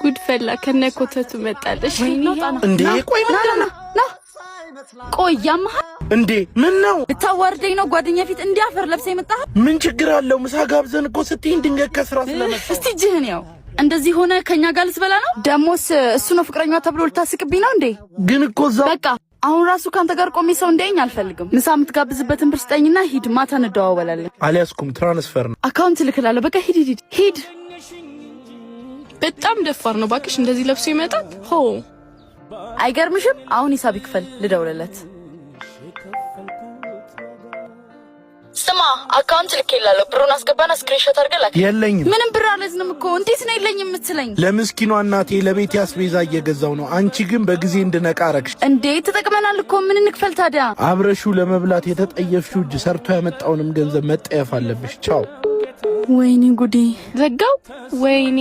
ጉድ ፈላ ከነኮተቱ መጣለሽ እንዴ ቆይ ና ቆይ ያማህ እንዴ ምን ነው ልታዋርደኝ ነው ጓደኛ ፊት እንዲያፈር ለብሰ የመጣህ ምን ችግር አለው ምሳ ጋብዘን እኮ ስትይ ድንገት ከስራ ስለመጣ እስቲ ጅህን ያው እንደዚህ ሆነ ከኛ ጋር ልትበላ ነው ደሞስ እሱ ነው ፍቅረኛዋ ተብሎ ልታስቅብኝ ነው እንዴ ግን እኮ እዛው በቃ አሁን ራሱ ካንተ ጋር ቆሜ ሰው እንደኝ አልፈልግም ምሳ የምትጋብዝበትን ብር ስጠኝና ሂድ ማታ እንደዋወላለን አልያዝኩም ትራንስፈር ነው አካውንት ልክላለሁ በቃ ሂድ በጣም ደፋር ነው ባክሽ እንደዚህ ለብሶ ይመጣል ሆ አይገርምሽም አሁን ሂሳብ ይክፈል ልደውልለት ስማ አካውንት ልክላለሁ ብሩን አስገባና ስክሪንሾት አድርገላክ የለኝም ምንም ብር አለዝንም እኮ እንዴት ነው የለኝም የምትለኝ ለምስኪኗ እናቴ ለቤት ያስቤዛ እየገዛው ነው አንቺ ግን በጊዜ እንድነቃ አረግሽ እንዴ ተጠቅመናል እኮ ምን እንክፈል ታዲያ አብረሹ ለመብላት የተጠየፍሽው እጅ ሰርቶ ያመጣውንም ገንዘብ መጠየፍ አለብሽ ቻው ወይኔ ጉዴ ዘጋው ወይኔ